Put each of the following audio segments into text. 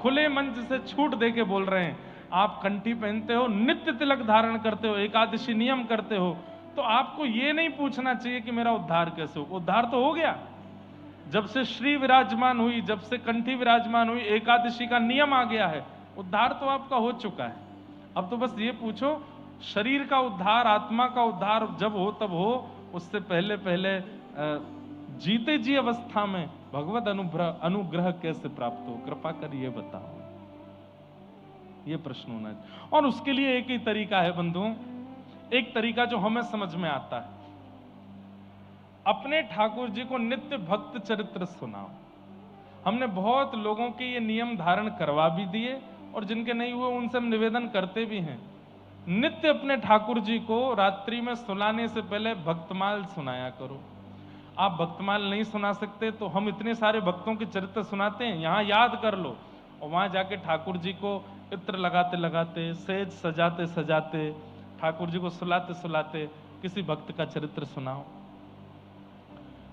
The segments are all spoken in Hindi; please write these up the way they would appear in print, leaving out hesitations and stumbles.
खुले मंच से छूट दे के बोल रहे हैं, आप कंठी पहनते हो, नित्य तिलक धारण करते हो, एकादशी नियम करते हो, तो आपको ये नहीं पूछना चाहिए कि मेरा उद्धार कैसे हो। उद्धार तो हो गया। जब से श्री विराजमान हुई, जब से कंठी विराजमान हुई, एकादशी का नियम आ गया है, उद्धार तो आपका हो चुका है। अब तो बस ये पूछो, शरीर का उद्धार, आत्मा का उद्धार जब हो तब हो, उससे पहले पहले जीते जी अवस्था में भगवत अनुग्रह कैसे प्राप्त हो, कृपा कर ये बताओ। ये प्रश्न होना है। और उसके लिए एक ही तरीका है बंधुओं, एक तरीका जो हमें समझ में आता है, अपने ठाकुर जी को नित्य भक्त चरित्र सुनाओ। हमने बहुत लोगों के ये नियम धारण करवा भी दिए, और जिनके नहीं हुए उनसे हम निवेदन करते भी हैं, नित्य अपने ठाकुर जी को रात्रि में सुलाने से पहले भक्तमाल सुनाया करो। आप भक्तमाल नहीं सुना सकते तो हम इतने सारे भक्तों के चरित्र सुनाते हैं, यहां याद कर लो, और वहां जाके ठाकुर जी को इत्र लगाते लगाते, सेज सजाते सजाते, ठाकुर जी को सुलाते सुलाते किसी भक्त का चरित्र सुनाओ।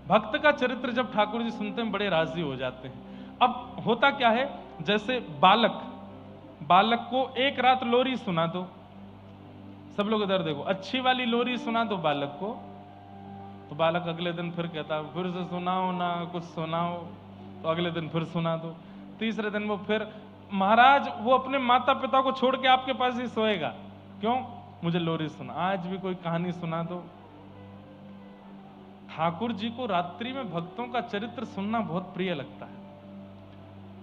भक्त का चरित्र जब ठाकुर जी सुनते हैं बड़े राजी हो जाते हैं। अब होता क्या है, जैसे बालक को एक रात लोरी सुना दो, सब लोग इधर देखो, अच्छी वाली लोरी सुना दो बालक को, तो बालक अगले दिन फिर कहता है फिर से सुनाओ ना, कुछ सुनाओ, तो अगले दिन फिर सुना दो। तीसरे दिन वो फिर, महाराज वो अपने माता पिता को छोड़ के आपके पास ही सोएगा, क्यों, मुझे लोरी सुना, आज भी कोई कहानी सुना दो। ठाकुर जी को रात्रि में भक्तों का चरित्र सुनना बहुत प्रिय लगता है।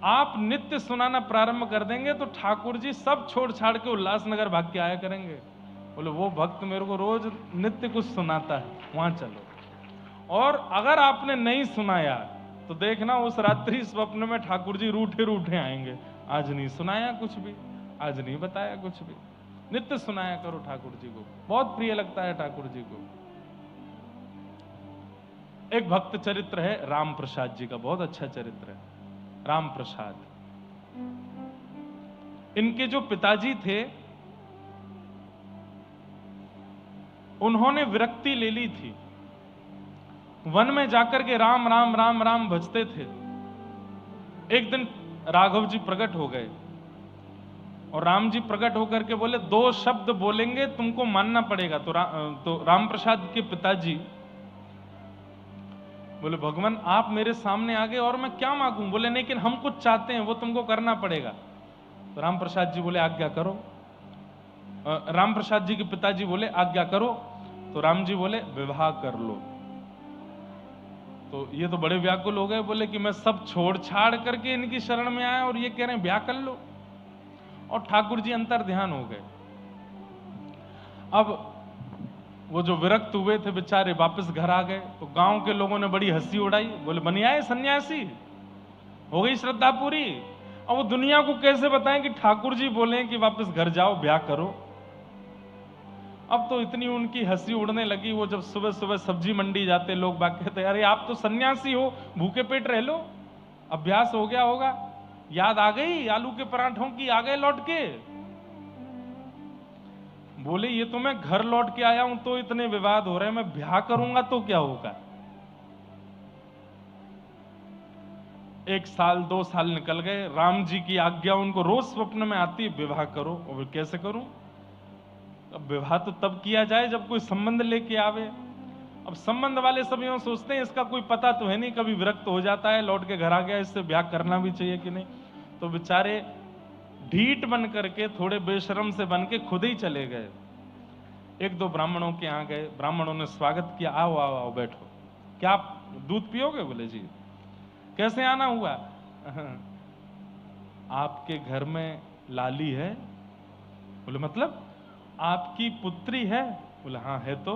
आप नित्य सुनाना प्रारंभ कर देंगे तो ठाकुर जी सब छोड़ छाड़ के उल्लासनगर भाग के आया करेंगे। बोले वो भक्त मेरे को रोज नित्य कुछ सुनाता है, वहां चलो। और अगर आपने नहीं सुनाया तो देखना उस रात्रि स्वप्न में ठाकुर जी रूठे रूठे आएंगे, आज नहीं सुनाया कुछ भी, आज नहीं बताया कुछ भी। नित्य सुनाया करो ठाकुर जी को, बहुत प्रिय लगता है ठाकुर जी को। एक भक्त चरित्र है राम प्रसाद जी का, बहुत अच्छा चरित्र है राम प्रसाद। इनके जो पिताजी थे उन्होंने विरक्ति ले ली थी, वन में जाकर के राम राम राम राम भजते थे। एक दिन राघव जी प्रकट हो गए और राम जी प्रकट होकर के बोले, दो शब्द बोलेंगे तुमको मानना पड़ेगा। तो राम प्रसाद के पिताजी बोले, भगवान आप मेरे सामने आ गए और मैं क्या मांगूं। बोले, लेकिन हम कुछ चाहते हैं वो तुमको करना पड़ेगा। तो राम प्रसाद जी बोले, आज्ञा करो। राम प्रसाद जी के पिताजी बोले, आज्ञा करो। तो राम जी बोले, विवाह कर लो। तो ये तो बड़े व्याकुल हो गए, बोले कि मैं सब छोड़ छाड़ करके इनकी शरण में आया और ये कह रहे हैं ब्याह कर लो। और ठाकुर जी अंतर ध्यान हो गए। अब वो जो विरक्त हुए थे बेचारे वापस घर आ गए, तो गांव के लोगों ने बड़ी हंसी उड़ाई, बोले बन आए सन्यासी, हो गई श्रद्धा पूरी। अब वो दुनिया को कैसे बताएं कि ठाकुर जी बोले कि वापस घर जाओ ब्याह करो। अब तो इतनी उनकी हंसी उड़ने लगी, वो जब सुबह सुबह सब्जी मंडी जाते लोग बाग कहते, अरे आप तो सन्यासी हो, भूखे पेट रह लो, अभ्यास हो गया होगा, याद आ गई आलू के पराठों की, आ गए लौट के। बोले ये तो मैं घर लौट के आया हूं तो इतने विवाद हो रहे हैं, मैं ब्याह करूंगा तो क्या होगा। 1 साल 2 साल निकल गए, राम जी की आज्ञा उनको रोज स्वप्न में आती, विवाह करो। और कैसे करूं, अब विवाह तो तब किया जाए जब कोई संबंध लेके आवे। अब संबंध वाले सब यूं सोचते हैं इसका कोई पता तो है नहीं, कभी विरक्त हो जाता है, लौट के घर आ गया, इससे ब्याह करना भी चाहिए कि नहीं। तो बेचारे ढीठ बन करके, थोड़े बेशरम से बन के खुद ही चले गए। 1-2 ब्राह्मणों के यहाँ गए, ब्राह्मणों ने स्वागत किया, आओ आओ आओ बैठो, क्या आप दूध पियोगे। बोले जी। कैसे आना हुआ। आपके घर में लाली है। बोले मतलब आपकी पुत्री है। बोले हाँ है। तो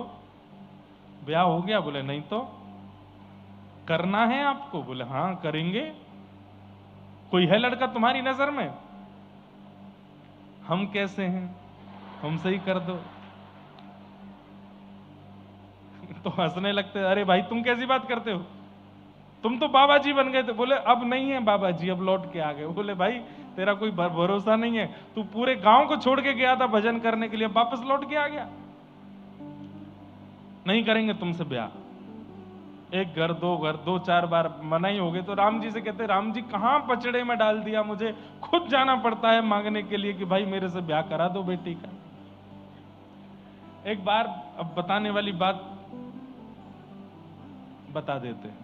ब्याह हो गया। बोले नहीं। तो करना है आपको। बोले हाँ करेंगे। कोई है लड़का तुम्हारी नजर में। हम कैसे हैं, हमसे ही कर दो। तो हंसने लगते, अरे भाई तुम कैसी बात करते हो, तुम तो बाबा जी बन गए थे। बोले अब नहीं है बाबा जी, अब लौट के आ गए। बोले भाई तेरा कोई भरोसा नहीं है, तू पूरे गांव को छोड़ के गया था भजन करने के लिए, वापस लौट के आ गया। नहीं करेंगे तुमसे ब्याह। एक घर, दो चार बार मना ही हो गए तो राम जी से कहते, राम जी कहां पचड़े में डाल दिया, मुझे खुद जाना पड़ता है मांगने के लिए कि भाई मेरे से ब्याह करा दो बेटी का। एक बार, अब बताने वाली बात बता देते हैं।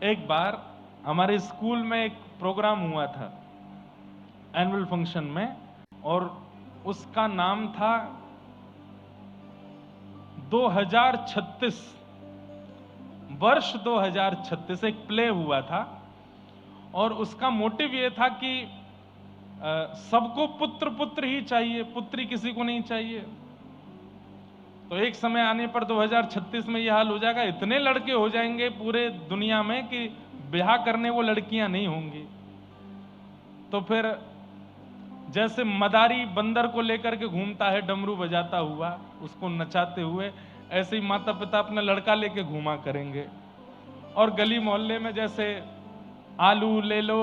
एक बार हमारे स्कूल में एक प्रोग्राम हुआ था एनुअल फंक्शन में, और उसका नाम था 2036, वर्ष 2036 एक प्ले हुआ था। और उसका मोटिव यह था कि सबको पुत्र पुत्र ही चाहिए, पुत्री किसी को नहीं चाहिए। तो एक समय आने पर 2036 में यह हाल हो जाएगा, इतने लड़के हो जाएंगे पूरे दुनिया में कि ब्याह करने वो लड़कियां नहीं होंगी। तो फिर जैसे मदारी बंदर को लेकर के घूमता है डमरू बजाता हुआ, उसको नचाते हुए, ऐसे ही माता पिता अपना लड़का लेके घूमा करेंगे। और गली मोहल्ले में जैसे आलू ले लो,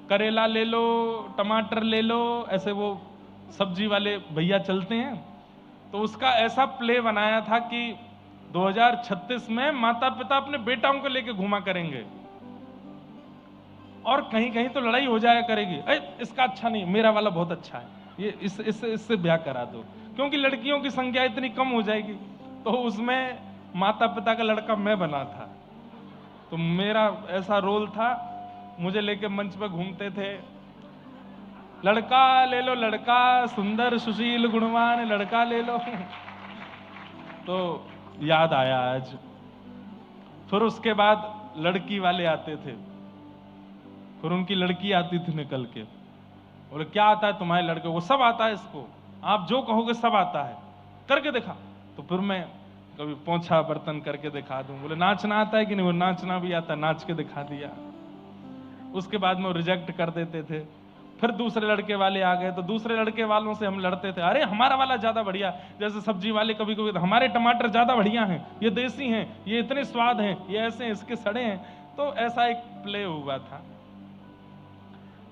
करेला ले लो, टमाटर ले लो, ऐसे वो सब्जी वाले भैया चलते हैं। तो उसका ऐसा प्ले बनाया था कि 2036 में माता पिता अपने बेटाओं को लेके घूमा करेंगे, और कहीं कहीं तो लड़ाई हो जाया करेगी, इसका अच्छा नहीं, मेरा वाला बहुत अच्छा है, ये इससे ब्याह करा दो, क्योंकि लड़कियों की संख्या इतनी कम हो जाएगी। तो उसमें माता पिता का लड़का मैं बना था, तो मेरा ऐसा रोल था, मुझे लेके मंच पे घूमते थे, लड़का ले लो लड़का, सुंदर सुशील गुणवान लड़का ले लो। तो याद आया आज। फिर उसके बाद लड़की वाले आते थे, फिर उनकी लड़की आती थी निकल के, बोले क्या आता है तुम्हारे लड़के को? सब आता है इसको, आप जो कहोगे सब आता है, करके दिखा। तो फिर मैं कभी पोंछा बर्तन करके दिखा दूं। बोले नाचना आता है कि नहीं? वो नाचना भी आता, नाच के दिखा दिया। उसके बाद में रिजेक्ट कर देते थे। फिर दूसरे लड़के वाले आ गए, तो दूसरे लड़के वालों से हम लड़ते थे, अरे हमारा वाला ज्यादा बढ़िया। जैसे सब्जी वाले कभी कभी, हमारे टमाटर ज्यादा बढ़िया हैं, ये देसी हैं, ये इतने स्वाद हैं, ये ऐसे हैं, इसके सड़े हैं। तो ऐसा एक प्ले हुआ था।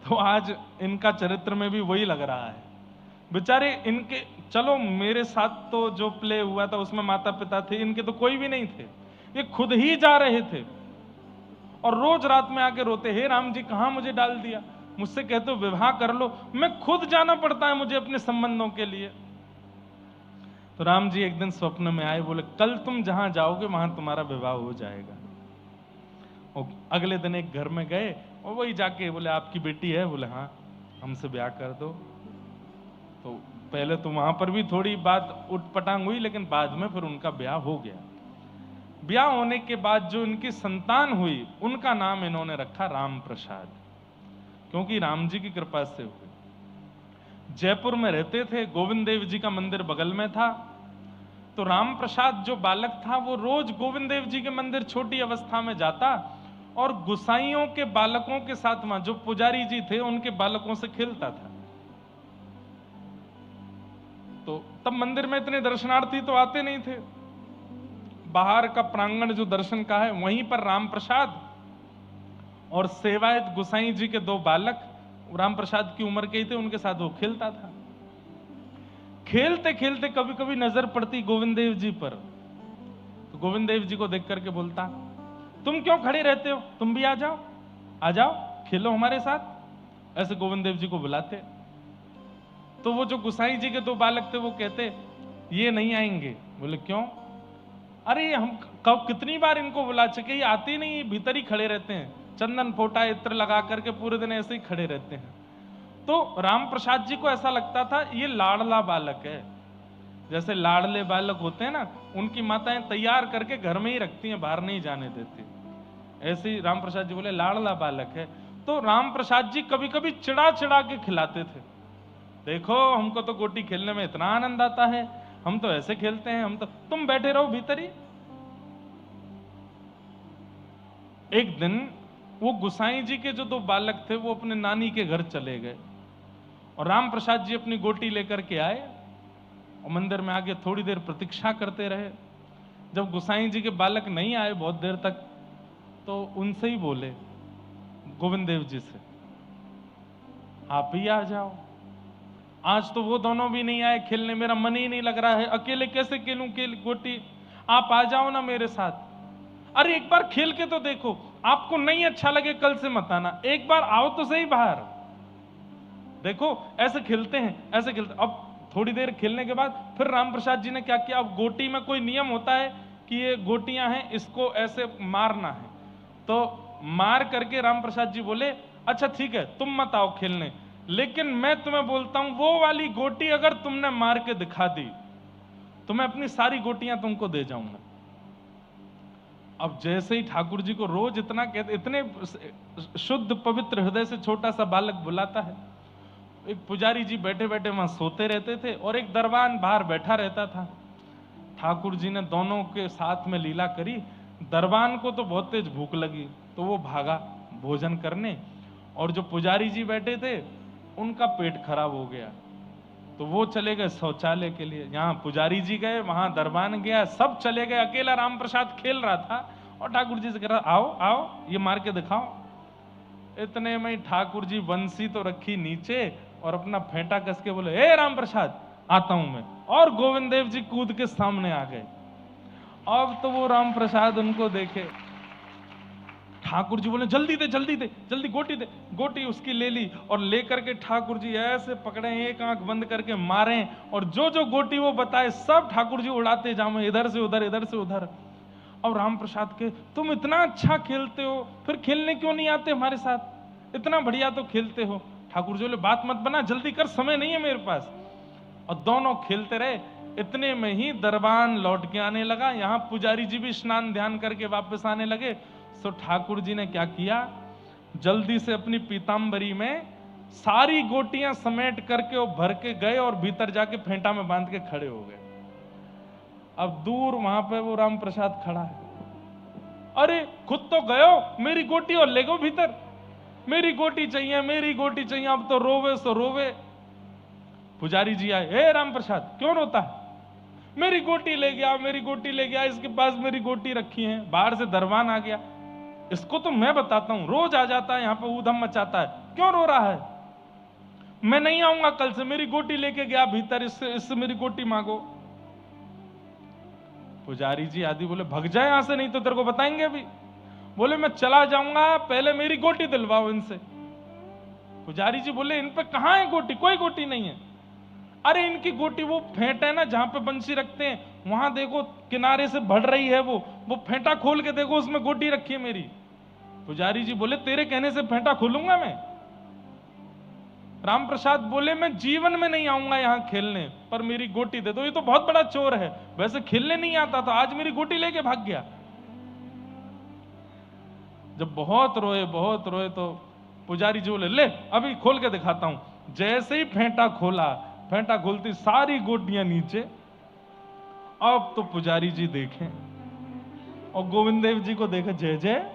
तो आज इनका चरित्र में भी वही लग रहा है बेचारे इनके। चलो मेरे साथ तो जो प्ले हुआ था उसमें माता पिता थे, इनके तो कोई भी नहीं थे, ये खुद ही जा रहे थे और रोज रात में आके रोते, हे राम जी कहां मुझे डाल दिया, मुझसे कहते हो विवाह कर लो, मैं खुद जाना पड़ता है मुझे अपने संबंधों के लिए। तो राम जी एक दिन स्वप्न में आए, बोले कल तुम जहां जाओगे वहां तुम्हारा विवाह हो जाएगा। और अगले दिन एक घर में गए और वही जाके बोले आपकी बेटी है? बोले हाँ, हमसे ब्याह कर दो। तो पहले तो वहां पर भी थोड़ी बात उटपटांग हुई, लेकिन बाद में फिर उनका ब्याह हो गया। ब्याह होने के बाद जो इनकी संतान हुई उनका नाम इन्होंने रखा राम प्रसाद, क्योंकि राम जी की कृपा से हुए। जयपुर में रहते थे, गोविंद देव जी का मंदिर बगल में था। तो राम प्रसाद जो बालक था वो रोज गोविंद देव जी के मंदिर छोटी अवस्था में जाता और गुसाइयों के बालकों के साथ वहां जो पुजारी जी थे उनके बालकों से खेलता था। तो तब मंदिर में इतने दर्शनार्थी तो आते नहीं थे, बाहर का प्रांगण जो दर्शन का है वहीं पर राम प्रसाद और सेवायत गुसाई जी के दो बालक, राम प्रसाद की उम्र के ही थे, उनके साथ वो खेलता था। खेलते खेलते कभी कभी नजर पड़ती गोविंद देव जी पर, तो गोविंद देव जी को देख करके बोलता, तुम क्यों खड़े रहते हो, तुम भी आ जाओ खेलो हमारे साथ। ऐसे गोविंद देव जी को बुलाते। तो वो जो गुसाई जी के दो बालक थे वो कहते ये नहीं आएंगे। बोले क्यों? अरे हम कब कितनी बार इनको बुला चुके, ये आते ही नहीं, ये भीतर ही खड़े रहते हैं, चंदन फोटा इत्र लगा करके पूरे दिन ऐसे ही खड़े रहते हैं। तो राम प्रसाद जी को ऐसा लगता था ये लाडला बालक है, जैसे लाडले बालक होते हैं ना, उनकी माताएं तैयार करके घर में ही रखती हैं, बाहर नहीं जाने देती। ऐसे ही राम प्रसाद जी बोले लाडला बालक है। तो राम प्रसाद जी कभी कभी चिढ़ा चिढ़ा के खिलाते थे, देखो हमको तो गोटी खेलने में इतना आनंद आता है, हम तो ऐसे खेलते हैं, हम तो, तुम बैठे रहो भीतर ही। एक दिन वो गुसाई जी के जो दो बालक थे वो अपने नानी के घर चले गए और राम प्रसाद जी अपनी गोटी लेकर के आए और मंदिर में आके थोड़ी देर प्रतीक्षा करते रहे। जब गुसाई जी के बालक नहीं आए बहुत देर तक, तो उनसे ही बोले गोविंद देव जी से, आप ही आ जाओ, आज तो वो दोनों भी नहीं आए खेलने, मेरा मन ही नहीं लग रहा है, अकेले कैसे खेलूं गोटी। आप आ जाओ ना मेरे साथ। अरे एक बार खेल के तो देखो, आपको नहीं अच्छा लगे कल से मत आना, एक बार आओ तो सही बाहर। देखो ऐसे खेलते हैं, ऐसे खेलते। अब थोड़ी देर खेलने के बाद फिर राम प्रसाद जी ने क्या किया, अब गोटी में कोई नियम होता है कि ये गोटियां हैं, इसको ऐसे मारना है। तो मार करके राम प्रसाद जी बोले अच्छा ठीक है तुम मत आओ खेलने, लेकिन मैं तुम्हें बोलता हूं वो वाली गोटी अगर तुमने मार के दिखा दी तो मैं अपनी सारी गोटियां तुमको दे जाऊंगा। अब जैसे ही ठाकुर जी को रोज इतना कहते, इतने शुद्ध पवित्र हृदय से छोटा सा बालक बुलाता है। एक पुजारी जी बैठे बैठे वहां सोते रहते थे और एक दरबान बाहर बैठा रहता था। ठाकुर जी ने दोनों के साथ में लीला करी। दरबान को तो बहुत तेज भूख लगी तो वो भागा भोजन करने, और जो पुजारी जी बैठे थे उनका पेट खराब हो गया तो वो चले गए शौचालय के लिए। यहाँ पुजारी जी गए, वहां दरबान गया, सब चले गए, अकेला राम प्रसाद खेल रहा था और ठाकुर जी से कह रहा आओ आओ ये मार के दिखाओ। इतने में ठाकुर जी बंसी तो रखी नीचे और अपना फेंटा कस के बोले ए राम प्रसाद आता हूं मैं, और गोविंद देव जी कूद के सामने आ गए। अब तो वो राम प्रसाद उनको देखे, ठाकुर जी बोले जल्दी दे जल्दी दे जल्दी गोटी दे। गोटी उसकी ले ली और लेकर के ठाकुर जी ऐसे पकड़े, एक आंख बंद करके मारे, और जो जो गोटी वो बताए सब ठाकुर जी उड़ाते जामे, इधर से उधर इधर से उधर। अब राम प्रसाद के तुम इतना अच्छा खेलते हो फिर खेलने क्यों नहीं आते हमारे साथ, इतना बढ़िया तो खेलते हो। ठाकुर जी बोले बात मत बना, जल्दी कर, समय नहीं है मेरे पास। और दोनों खेलते रहे। इतने में ही दरबान लौट के आने लगा, यहाँ पुजारी जी भी स्नान ध्यान करके वापस आने लगे। तो ठाकुर जी ने क्या किया, जल्दी से अपनी पीतांबरी में सारी गोटियां समेट करके वो भर के गए और भीतर जाके फेंटा में बांध के खड़े हो गए। अब दूर वहां पे वो राम प्रसाद खड़ा है, अरे खुद तो गयो, मेरी गोटी और ले गो भीतर, मेरी गोटी चाहिए मेरी गोटी चाहिए। अब तो रोवे सो रोवे। पुजारी जी आए, हे राम प्रसाद क्यों रोता है, मेरी गोटी ले गया मेरी गोटी ले गया, इसके पास मेरी गोटी रखी है। बाहर से दरबान आ गया, इसको तो मैं बताता हूं, रोज आ जाता है यहां पे ऊधम मचाता है, क्यों रो रहा है, मैं नहीं आऊंगा कल से, मेरी गोटी लेके गया भीतर, इससे मेरी गोटी मांगो। पुजारी जी आदि बोले भग जाए यहां से, नहीं तो तेरे को बताएंगे अभी। बोले मैं चला जाऊंगा, पहले मेरी गोटी दिलवाओ इनसे। पुजारी जी बोले इन पे कहां है गोटी, कोई गोटी नहीं है। अरे इनकी गोटी वो फेंट है ना जहां पे बंसी रखते हैं, वहां देखो किनारे से बढ़ रही है, वो फेंटा खोल के देखो उसमें गोटी रखी है मेरी। पुजारी जी बोले तेरे कहने से फेंटा खोलूंगा मैं। राम प्रसाद बोले मैं जीवन में नहीं आऊंगा यहां खेलने, पर मेरी गोटी दे दो। ये तो बहुत बड़ा चोर है, वैसे खेलने नहीं आता तो आज मेरी गोटी लेके भाग गया। जब बहुत रोए तो पुजारी जी बोले ले अभी खोल के दिखाता हूं। जैसे ही फेंटा खोला, फेंटा खोलती सारी गोटियां नीचे। अब तो पुजारी जी देखें और गोविंद देव जी को देखे, जय जय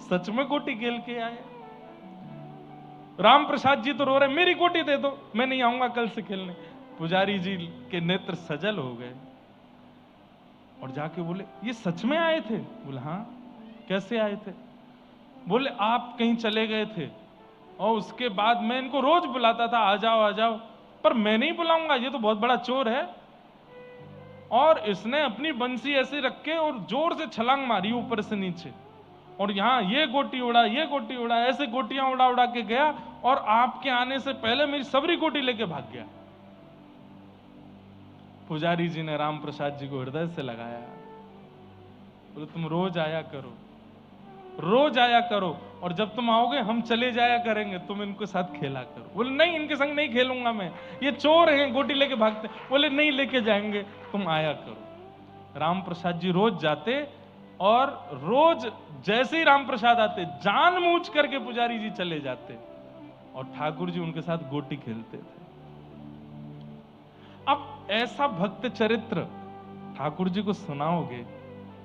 सच में गोटी खेल के आए। राम प्रसाद जी तो रो रहे मेरी गोटी दे दो, मैं नहीं आऊंगा कल से खेलने। पुजारी जी के नेत्र सजल हो गए और जाके बोले ये सच में आए थे। बोले हाँ, कैसे आए थे। बोले आप कहीं चले गए थे और उसके बाद मैं इनको रोज बुलाता था आ जाओ, पर मैं नहीं बुलाऊंगा, ये तो बहुत बड़ा चोर है। और इसने अपनी बंसी ऐसे रख के और जोर से छलांग मारी ऊपर से नीचे, और यहां ये गोटी उड़ा, ऐसे गोटियां उड़ा उड़ा के गया, और आपके आने से पहले मेरी सबरी गोटी लेके भाग गया। पुजारी जी ने राम प्रसाद जी को हृदय से लगाया, बोले तुम रोज आया करो, और जब तुम आओगे हम चले जाया करेंगे, तुम इनके साथ खेला करो। बोले नहीं इनके संग नहीं खेलूंगा मैं, ये चोर हैं गोटी लेके भागते। बोले नहीं लेके जाएंगे, तुम आया करो। राम प्रसाद जी रोज जाते, और रोज जैसे ही राम प्रसाद आते जानबूझ करके पुजारी जी चले जाते और ठाकुर जी उनके साथ गोटी खेलते थे। अब ऐसा भक्त चरित्र ठाकुर जी को सुनाओगे,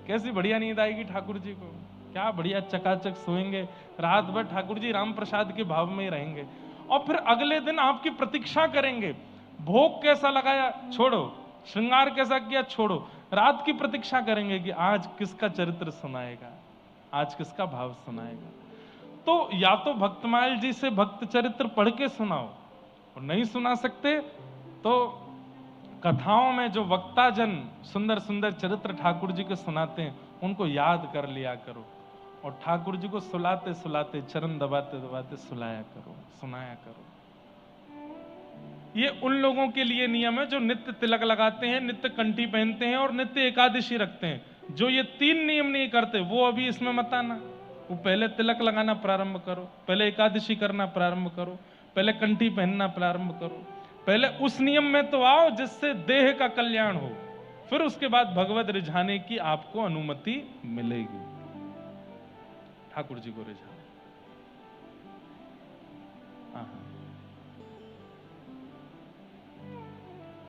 कैसी बढ़िया नींद आएगी ठाकुर जी को, क्या बढ़िया चकाचक सोएंगे, रात भर ठाकुर जी राम प्रसाद के भाव में ही रहेंगे। और फिर अगले दिन आपकी प्रतीक्षा करेंगे, भोग कैसा लगाया छोड़ो, श्रृंगार कैसा किया छोड़ो, रात की प्रतीक्षा करेंगे कि आज किसका चरित्र सुनाएगा, आज किसका भाव सुनाएगा। तो या तो भक्तमाल जी से भक्त चरित्र पढ़ के सुनाओ, और नहीं सुना सकते तो कथाओं में जो वक्ताजन सुंदर सुंदर चरित्र ठाकुर जी के सुनाते हैं, उनको याद कर लिया करो और ठाकुर जी को सुलाते सुलाते, चरण दबाते दबाते सुनाया करो। ये उन लोगों के लिए नियम है जो नित्य तिलक लगाते हैं, नित्य कंठी पहनते हैं और नित्य एकादशी रखते हैं। जो ये 3 नियम नहीं करते वो अभी इसमें मत आना। वो पहले तिलक लगाना प्रारंभ करो, पहले एकादशी करना प्रारंभ करो, पहले कंठी पहनना प्रारंभ करो, पहले उस नियम में तो आओ जिससे देह का कल्याण हो, फिर उसके बाद भगवत रिझाने की आपको अनुमति मिलेगी। ठाकुर जी को रिझाओ। हाँ।